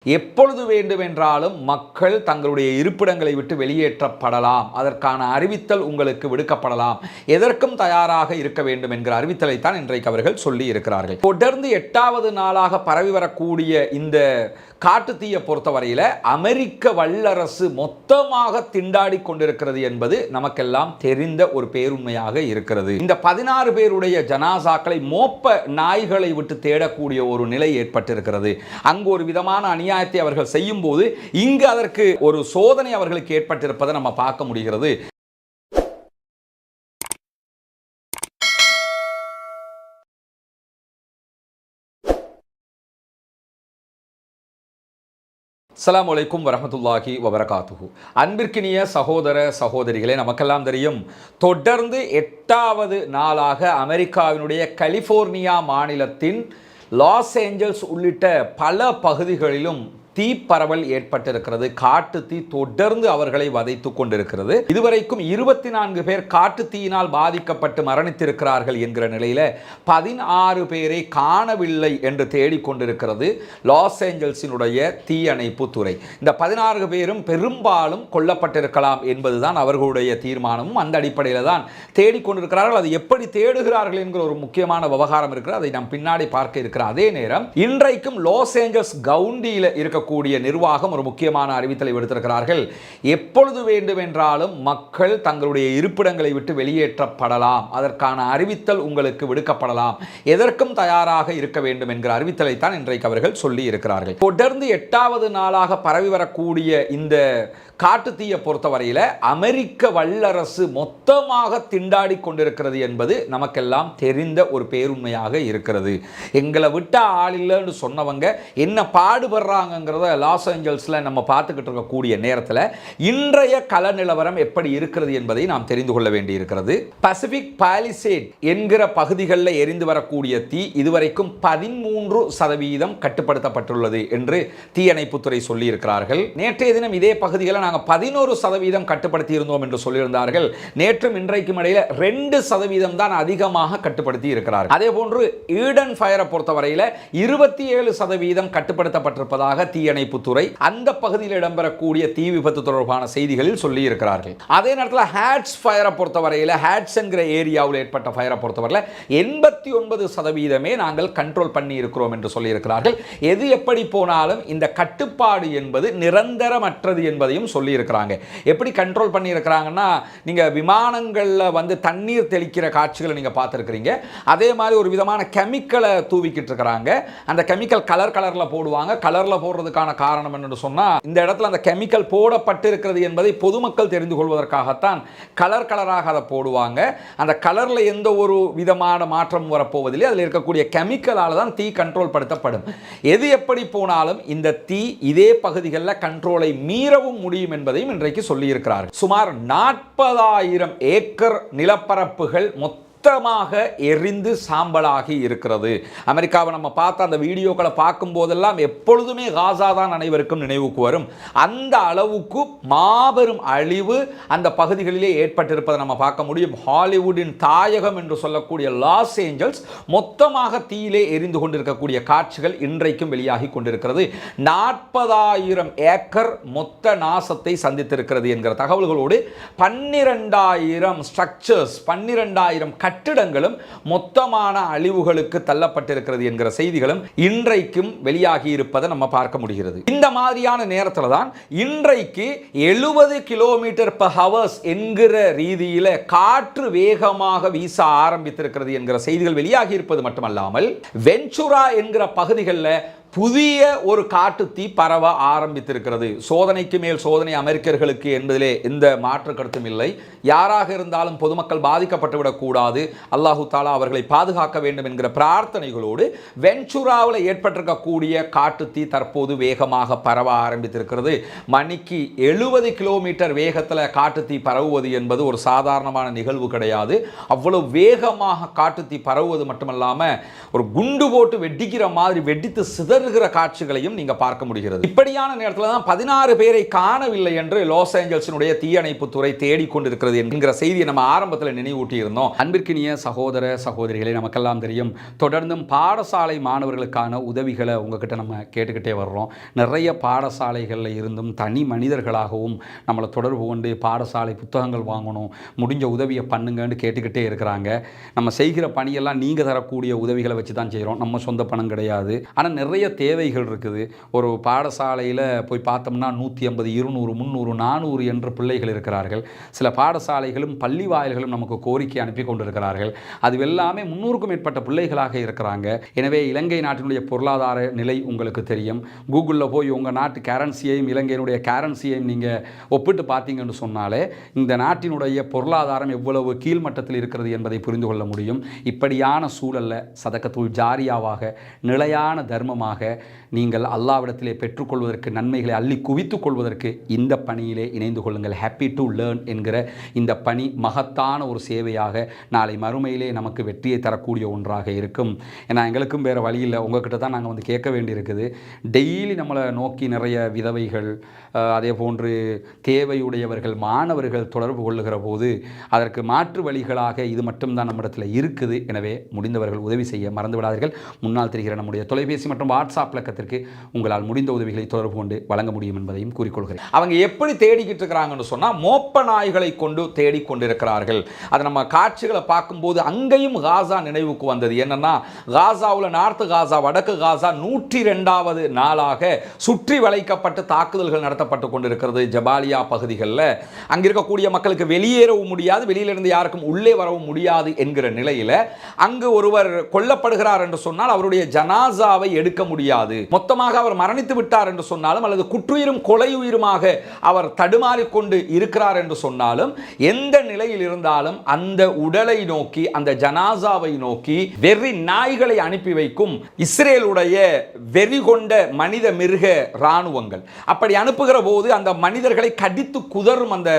எப்பொழுது வேண்டுமென்றாலும் மக்கள் தங்களுடைய இருப்பிடங்களை விட்டு வெளியேற்றப்படலாம், அதற்கான அறிவித்தல் உங்களுக்கு விடுக்கப்படலாம், எதற்கும் தயாராக இருக்க வேண்டும் என்கிற அறிவித்தலைத்தான் இன்றைக்கு அவர்கள் சொல்லி இருக்கிறார்கள். தொடர்ந்து 8வது நாளாக பரவி வரக்கூடிய இந்த காட்டுத்தீயை பொறுத்தவரையில் அமெரிக்க வல்லரசு மொத்தமாக திண்டாடி கொண்டிருக்கிறது என்பது நமக்கெல்லாம் தெரிந்த ஒரு பேருண்மையாக இருக்கிறது. இந்த 16 பேருடைய ஜனாசாக்களை மோப்ப நாய்களை விட்டு தேடக்கூடிய ஒரு நிலை ஏற்பட்டிருக்கிறது. அங்கு ஒரு விதமான அநியாயத்தை அவர்கள் செய்யும் போது இங்கு அதற்கு ஒரு சோதனை அவர்களுக்கு ஏற்பட்டிருப்பதை நம்ம பார்க்க முடிகிறது. அஸ்ஸலாமு அலைக்கும் வரஹ்மத்துல்லாஹி வபரகாத்துஹு. அன்பிற்கினிய சகோதர சகோதரிகளே, நமக்கெல்லாம் தெரியும், தொடர்ந்து 8வது நாளாக அமெரிக்காவினுடைய கலிபோர்னியா மாநிலத்தின் லாஸ் ஏஞ்சல்ஸ் உள்ளிட்ட பல பகுதிகளிலும் தீப்பரவல் ஏற்பட்டிருக்கிறது. காட்டு தீ தொடர்ந்து அவர்களை வதைத்து கொண்டிருக்கிறது. இதுவரைக்கும் 24 பேர் காட்டு தீயினால் பாதிக்கப்பட்டு மரணித்திருக்கிறார்கள் என்கிற நிலையில 16 பேரை காணவில்லை என்று தேடிக்கொண்டிருக்கிறது லாஸ் ஏஞ்சல்ஸினுடைய தீயணைப்பு துறை. இந்த 16 பேரும் பெரும்பாலும் கொல்லப்பட்டிருக்கலாம் என்பதுதான் அவர்களுடைய தீர்மானமும். அந்த அடிப்படையில் தான் தேடிக்கொண்டிருக்கிறார்கள். அது எப்படி தேடுகிறார்கள் என்கிற ஒரு முக்கியமான விவகாரம் இருக்கிறது. அதை நாம் பின்னாடி பார்க்க இருக்கிற அதே நேரம் இன்றைக்கும் லாஸ் ஏஞ்சல்ஸ் கவுண்டியில் இருக்க கூடிய நிர்வாகம் ஒரு முக்கியமான அறிவித்தலை விடுத்திருக்கிறார்கள். எப்பொழுது வேண்டுமென்றாலும் மக்கள் தங்களுடைய இருப்பிடங்களை விட்டு வெளியேற்றப்படலாம், அதற்கான அறிவித்தல் உங்களுக்கு விடுக்கப்படலாம், எதற்கும் தயாராக இருக்க வேண்டும் என்கிற அறிவித்தலைத்தான் இன்றைக்கு அவர்கள் சொல்லி இருக்கிறார்கள். தொடர்ந்து 8வது நாளாக பரவி வரக்கூடிய இந்த காட்டுத்தீயை பொறுத்தவரையில் அமெரிக்க வல்லரசு மொத்தமாக திண்டாடி கொண்டிருக்கிறது என்பது நமக்கெல்லாம் தெரிந்த ஒரு பேருண்மையாக இருக்கிறது. எங்களை விட்ட ஆள் இல்லைன்னு சொன்னவங்க என்ன பாடுபடுறாங்கிறத லாஸ் ஏஞ்சல்ஸில் நம்ம பார்த்துக்கிட்டு இருக்கக்கூடிய நேரத்தில் இன்றைய கள நிலவரம் எப்படி இருக்கிறது என்பதை நாம் தெரிந்து கொள்ள வேண்டி இருக்கிறது. பசிபிக் பாலிசேட் என்கிற பகுதிகளில் எரிந்து வரக்கூடிய தீ இதுவரைக்கும் 13% கட்டுப்படுத்தப்பட்டுள்ளது என்று தீயணைப்புத்துறை சொல்லி இருக்கிறார்கள். நேற்றைய தினம் இதே பகுதிகளில் 11% கட்டுப்படுத்தி இருந்தோம் என்று சொல்லியிருந்தார்கள். நேற்றும் இன்றைக்கும் இடையில 2% தான் அதிகமாக கட்டுப்படுத்தி இருக்கிறார்கள். அதே போன்று ஈடன் ஃபயரை பொறுத்தவரையில் 27% கட்டுப்படுத்தப்பட்டிருப்பதாக தீயணைப்புத்துறை அந்த பகுதியில் இடம்பெறக்கூடிய தீ விபத்து தொடர்பான செய்திகளில் சொல்லி இருக்கிறார்கள். அதே நேரத்தில் ஹேட்ஸ் ஃபயரை பொறுத்தவரையில் ஹேட்ஸ் என்கிற ஏரியாவில் ஏற்பட்ட ஃபயரை பொறுத்தவரையில் 89% நாங்கள் கண்ட்ரோல் பண்ணி இருக்கிறோம் என்று சொல்லி இருக்கிறார்கள். எது எப்படி போனாலும் இந்த கட்டுப்பாடு என்பது நிரந்தரமற்றது என்பதையும் சொல்லி இருக்கிறாங்க. எப்படி கண்ட்ரோல் பண்ணி இருக்கிறாங்கன்னா, நீங்க விமானங்கள்ல வந்து தண்ணீர் தெளிக்கிற காட்சிகளை நீங்க பார்த்திருக்கிறீங்க. அதே மாதிரி ஒரு விதமான கெமிக்கலை தூவிக்கிட்டு இருக்கிறாங்க. அந்த கெமிக்கல் கலர்ல போடுவாங்க. கலர்ல போடுறதுக்கான காரணம் என்னன்னு சொன்னா, இந்த இடத்துல அந்த கெமிக்கல் போடப்பட்டிருக்கிறது என்பதை பொதுமக்கள் தெரிந்து கொள்வதற்காகத்தான் கலராக அதை போடுவாங்க. அந்த கலர்ல எந்த ஒரு விதமான மாற்றம் வரப்போவதில்லை. அதில் இருக்கக்கூடிய கெமிக்கலால் தான் தீ கண்ட்ரோல் படுத்தப்படும். எது எப்படி போனாலும் இந்த தீ இதே பகுதிகளில் கண்ட்ரோலை மீறவும் முடியும் என்பதையும் இன்றைக்கு சொல்லி இருக்கிறார்கள். சுமார் 40,000 ஏக்கர் நிலப்பரப்புகள் மொத்தமாக எரிந்து சாம்பலாகி இருக்கிறது. அமெரிக்காவை நம்ம பார்த்த அந்த வீடியோக்களை பார்க்கும் போதெல்லாம் எப்பொழுதுமே காசா தான் அனைவருக்கும் நினைவுக்கு வரும். அந்த அளவுக்கு மாபெரும் அழிவு அந்த பகுதிகளிலே ஏற்பட்டிருப்பதை நம்ம பார்க்க முடியும். ஹாலிவுட்டின் தாயகம் என்று சொல்லக்கூடிய லாஸ் ஏஞ்சல்ஸ் மொத்தமாக தீயிலே எரிந்து கொண்டிருக்கக்கூடிய காட்சிகள் இன்றைக்கும் வெளியாகி கொண்டிருக்கிறது. 40,000 ஏக்கர் மொத்த நாசத்தை சந்தித்திருக்கிறது என்கிற தகவல்களோடு 12,000 ஸ்ட்ரக்சர்ஸ் 12,000 கட்டிடங்களும் மொத்தமான அழிவுகளுக்கு தள்ளப்பட்டிருக்கிறது என்கிற செய்திகளும் இன்றைக்கும் வெளியாகி இருப்பதை நம்ம பார்க்க முடிகிறது. இந்த மாதிரியான நேரத்தில் தான் இன்றைக்கு 70 km/h என்கிற ரீதியில் காற்று வேகமாக வீச ஆரம்பித்திருக்கிறது என்கிற செய்திகள் வெளியாகி இருப்பது மட்டுமல்லாமல் வென்ச்சுரா என்கிற பகுதிகளில் புதிய ஒரு காட்டு தீ பரவ ஆரம்பித்திருக்கிறது. சோதனைக்கு மேல் சோதனை அமெரிக்கர்களுக்கு என்பதிலே எந்த மாற்று கருத்தும் இல்லை. யாராக இருந்தாலும் பொதுமக்கள் பாதிக்கப்பட்டுவிடக் கூடாது, அல்லாஹு தாலா அவர்களை பாதுகாக்க வேண்டும் என்கிற பிரார்த்தனைகளோடு வென்ச்சுராவில் ஏற்பட்டிருக்கக்கூடிய காட்டு தீ தற்போது வேகமாக பரவ ஆரம்பித்திருக்கிறது. மணிக்கு 70 கிலோமீட்டர் வேகத்தில் காட்டு தீ பரவுவது என்பது ஒரு சாதாரணமான நிகழ்வு கிடையாது. அவ்வளவு வேகமாக காட்டு தீ பரவுவது மட்டுமல்லாமல் ஒரு குண்டு போட்டு வெடிக்கிற மாதிரி வெடித்து சித உதறுகிற காட்சிகளையும் நீங்க பார்க்க முடிகிறது. இப்படியான நேரத்தில் தான் 16 பேரை காணவில்லை என்று லாஸ் ஏஞ்சல்ஸினுடைய தீயணைப்பு துறை தேடிக்கொண்டிருக்கிறது என்கிற செய்தியை நம்ம ஆரம்பத்தில் நினைவூட்டி இருந்தோம். அன்பிற்கினிய சகோதர சகோதரிகளை, நமக்கெல்லாம் தெரியும், தொடர்ந்தும் பாடசாலை மாணவர்களுக்கான உதவிகளை உங்ககிட்ட நம்ம கேட்டுக்கிட்டே வர்றோம். நிறைய பாடசாலைகளில் இருந்தும் தனி மனிதர்களாகவும் நம்மளை தொடர்பு கொண்டு பாடசாலை புத்தகங்கள் வாங்கணும், முடிஞ்ச உதவியை பண்ணுங்கன்னு கேட்டுக்கிட்டே இருக்கிறாங்க. நம்ம செய்கிற பணியெல்லாம் நீங்கள் தரக்கூடிய உதவிகளை வச்சு தான் செய்கிறோம், நம்ம சொந்த பணம் கிடையாது. ஆனால் நிறைய தேவைகள் இருக்குது. ஒரு பாடசாலையில் போய் பார்த்தோம்னா 150, 200, 300, 400 என்று பிள்ளைகள் இருக்கிறார்கள். சில பாடசாலைகளும் பள்ளி வாயில்களும் நமக்கு கோரிக்கை அனுப்பி கொண்டிருக்கிறார்கள். அது எல்லாமே 300க்கும் மேற்பட்ட பிள்ளைகளாக இருக்கிறாங்க. எனவே இலங்கை நாட்டினுடைய பொருளாதார நிலை உங்களுக்கு தெரியும். கூகுளில் போய் உங்கள் நாட்டு கரன்சியையும் இலங்கையினுடைய கரன்சியையும் நீங்கள் ஒப்பிட்டு பார்த்தீங்கன்னு சொன்னாலே இந்த நாட்டினுடைய பொருளாதாரம் எவ்வளவு கீழ்மட்டத்தில் இருக்கிறது என்பதை புரிந்து கொள்ள முடியும். இப்படியான சூழலில் சதக்கத்துல் ஜாரியாவாக, நிலையான தர்மமாக நீங்கள் அல்லாஹ்விடத்திலே பெற்றுக்கொள்வதற்கு, நன்மைகளை அள்ளி குவித்துக் கொள்வதற்கு இந்த பணியிலே இணைந்து கொள்ளுங்கள். ஹாப்பி டு லேர்ன் என்கிற இந்த பணி மகத்தான ஒரு சேவையாக நாளை மறுமையிலே நமக்கு வெற்றியை தரக்கூடிய ஒன்றாக இருக்கும். ஏன்னா எங்களுக்கும் வேறு வழி இல்லை, உங்கள்கிட்ட தான் நாங்கள் கேட்க வேண்டியிருக்குது. டெய்லி நம்மளை நோக்கி நிறைய விதவைகள், அதே போன்று தேவையுடையவர்கள், மாணவர்கள் தொடர்பு கொள்ளுகிற போது அதற்கு மாற்று வழிகளாக இது மட்டும்தான் நம்மிடத்தில் இருக்குது. எனவே முடிந்தவர்கள் உதவி செய்ய மறந்து விடாதீர்கள். முன்னால் தெரிகிற நம்முடைய தொலைபேசி மற்றும் வாட்ஸ்அப் இலக்கத்திற்கு உங்களால் முடிந்த உதவிகளை தொடர்பு கொண்டு வழங்க முடியும் என்பதையும் கூறிக்கொள்கிறேன். அவங்க எப்படி தேடிக்கிட்டு இருக்கிறாங்கன்னு சொன்னால், மோப்ப நாய்களை கொண்டு தேடிக்கொண்டிருக்கிறார்கள். அதை நம்ம காட்சிகளை பார்க்கும்போது அங்கேயும் காசா நினைவுக்கு வந்தது. என்னன்னா, காசாவில் நார்த்து காசா, வடக்கு காசா 102வது நாளாக சுற்றி வளைக்கப்பட்டு தாக்குதல்கள் நடத்தப்பட்டு கொண்டிருக்கிறது. ஜபாலியா பகுதிகளில் அங்கே இருக்கக்கூடிய மக்களுக்கு வெளியேறவும் முடியாது, வெளியிலிருந்து யாருக்கும் உள்ளே வரவும் முடியாது என்கிற நிலையில் அங்கு ஒருவர் கொல்லப்படுகிறார் என்று சொன்னால் அவருடைய ஜனாசாவை எடுக்க முடியாது. மொத்தமாக அவர் மரணித்து விட்டார் என்று சொன்னாலும், அல்லது குற்றுயிரும் கொலையுயிருமாக அவர் தடுமாறிக்கொண்டு இருக்கிறார் என்று சொன்னாலும், எந்த நிலையில் இருந்தாலும் அந்த உடலை நோக்கி, அந்த ஜனாசாவை நோக்கி வெறி நாய்களை அனுப்பி வைக்கும் இஸ்ரேலுடைய வெறி கொண்ட மனித மிருக இராணுவங்கள். அப்படி அனுப்புகிற போது அந்த மனிதர்களை கடித்து குதறும் அந்த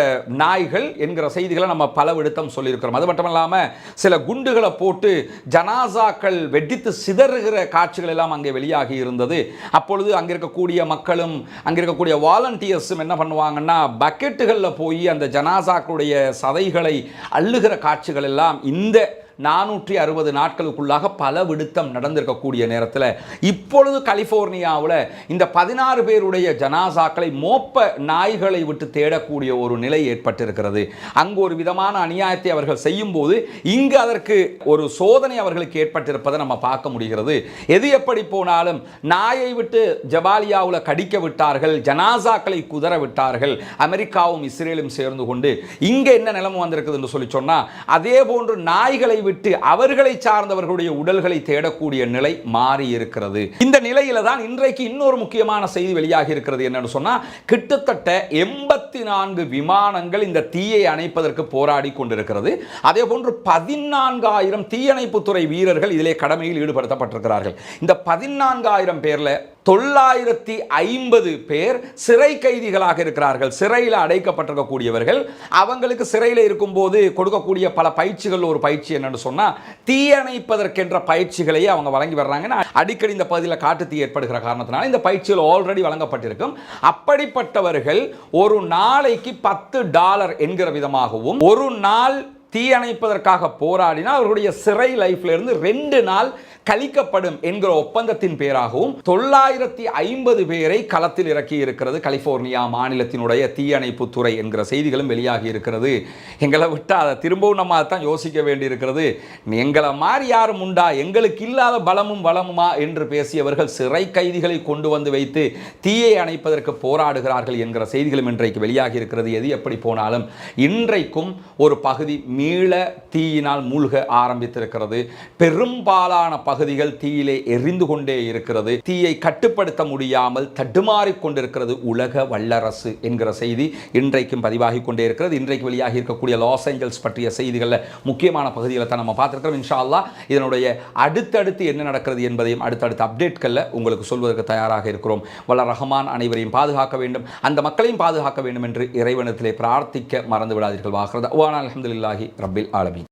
நாய்கள் என்கிற செய்திகளை நம்ம பல விடுத்தம் சொல்லியிருக்கிறோம். அது மட்டுமல்லாமல் சில குண்டுகளை போட்டு ஜனாசாக்கள் வெடித்து சிதறுகிற காட்சிகள் எல்லாம் அங்கே வெளியாகி இருந்தது. அப்பொழுது அங்கே இருக்கக்கூடிய மக்களும் அங்கே இருக்கக்கூடிய வாலண்டியர்ஸும் என்ன பண்ணுவாங்கன்னா, பக்கெட்டுகளில் போய் அந்த ஜனாசாக்களுடைய சதைகளை அள்ளுகிற காட்சிகள் எல்லாம் இந்த 460 நாட்களுக்குள்ளாக பல விடுத்தம் நடந்திருக்கக்கூடிய நேரத்தில் இப்பொழுது கலிஃபோர்னியாவில் இந்த 16 பேருடைய ஜனாசாக்களை மோப்ப நாய்களை விட்டு தேடக்கூடிய ஒரு நிலை ஏற்பட்டிருக்கிறது. அங்கு ஒரு விதமான அநியாயத்தை அவர்கள் செய்யும் போது இங்கு அதற்கு ஒரு சோதனை அவர்களுக்கு ஏற்பட்டிருப்பதை நம்ம பார்க்க முடிகிறது. எது எப்படி போனாலும் நாயை விட்டு ஜபாலியாவில் கடிக்க விட்டார்கள், ஜனாசாக்களை குதற விட்டார்கள். அமெரிக்காவும் இஸ்ரேலும் சேர்ந்து கொண்டு இங்கே என்ன நிலைமை வந்திருக்குது என்று சொல்லி சொன்னால், அதே போன்று நாய்களை விட்டு அவர்களை சார்ந்தவர்களுடைய உடல்களை தேடக்கூடிய நிலை மாறி இருக்கிறது. இந்த நிலையில தான் இன்றைக்கு இன்னொரு முக்கியமான செய்தி வெளியாகி இருக்கிறது. என்னன்னு சொன்னா, கிட்டத்தட்ட 84 விமானங்கள் இந்த தீயை அணைப்பதற்கு போராடி கொண்டிருக்கிறது. அதே போன்று 14,000 தீயணைப்புத்துறை வீரர்கள் இதிலே கடமையில் ஈடுபடுத்தப்பட்டிருக்கிறார்கள். இந்த 14,000 பேர்ல 950 பேர் சிறை கைதிகளாக இருக்கிறார்கள். சிறையில் அடைக்கப்பட்டிருக்கக்கூடியவர்கள். அவங்களுக்கு சிறையில் இருக்கும்போது கொடுக்கக்கூடிய பல பயிற்சிகள், ஒரு பயிற்சி என்னன்னு சொன்னா, தீயணைப்பதற்கென்ற பயிற்சிகளையே அவங்க வழங்கி வர்றாங்க. அடிக்கடி இந்த பகுதியில் காட்டு தீ ஏற்படுகிற காரணத்தினால இந்த பயிற்சிகள் ஆல்ரெடி வழங்கப்பட்டிருக்கும். அப்படிப்பட்டவர்கள் ஒரு நாளைக்கு $10 என்கிற விதமாகவும், ஒரு நாள் தீயணைப்பதற்காக போராடினால் அவர்களுடைய சிறை லைஃப்ல இருந்து 2 நாள் கழிக்கப்படும் என்கிற ஒப்பந்தத்தின் பேராகவும் 950 பேரை களத்தில் இறக்கி இருக்கிறது கலிபோர்னியா மாநிலத்தினுடைய தீயணைப்பு துறை என்கிற செய்திகளும் வெளியாகி இருக்கிறது. எங்களை விட்டு அதை திரும்பவும் நம்ம தான் யோசிக்க வேண்டியிருக்கிறது. எங்களை மாதிரி யாரும் உண்டா, எங்களுக்கு இல்லாத பலமும் வளமுமா என்று பேசியவர்கள் சிறை கைதிகளை கொண்டு வந்து வைத்து தீயை அணைப்பதற்கு போராடுகிறார்கள் என்கிற செய்திகளும் இன்றைக்கு வெளியாகி இருக்கிறது. எது எப்படி போனாலும் இன்றைக்கும் ஒரு பகுதி மீள தீயினால் மூழ்க ஆரம்பித்திருக்கிறது. பெரும்பாலான பகுதிகள் தீயிலே எரிந்து கொண்டே இருக்கிறது. தீயை கட்டுப்படுத்த முடியாமல் தடுமாறிக் கொண்டிருக்கிறது உலக வல்லரசு என்கிற செய்தி இன்றைக்கும் பதிவாகி கொண்டே இருக்கிறது. இன்றைக்கு வெளியாகி இருக்கக்கூடிய லாஸ் ஏஞ்சல்ஸ் பற்றிய செய்திகளில் முக்கியமான பகுதிகளை தான் நம்ம பார்த்துருக்கிறோம். இன்ஷா அல்லாஹ் இதனுடைய அடுத்தடுத்து என்ன நடக்கிறது என்பதையும் அடுத்தடுத்த அப்டேட்களில் உங்களுக்கு சொல்வதற்கு தயாராக இருக்கிறோம். வல்ல ரஹ்மான் அனைவரையும் பாதுகாக்க வேண்டும், அந்த மக்களையும் பாதுகாக்க வேண்டும் என்று இறைவனத்திலே பிரார்த்திக்க மறந்து விடாதீர்கள். வாஹ்ரத் அல்ஹம்துலில்லாஹி ரப்பில் ஆலமீன்.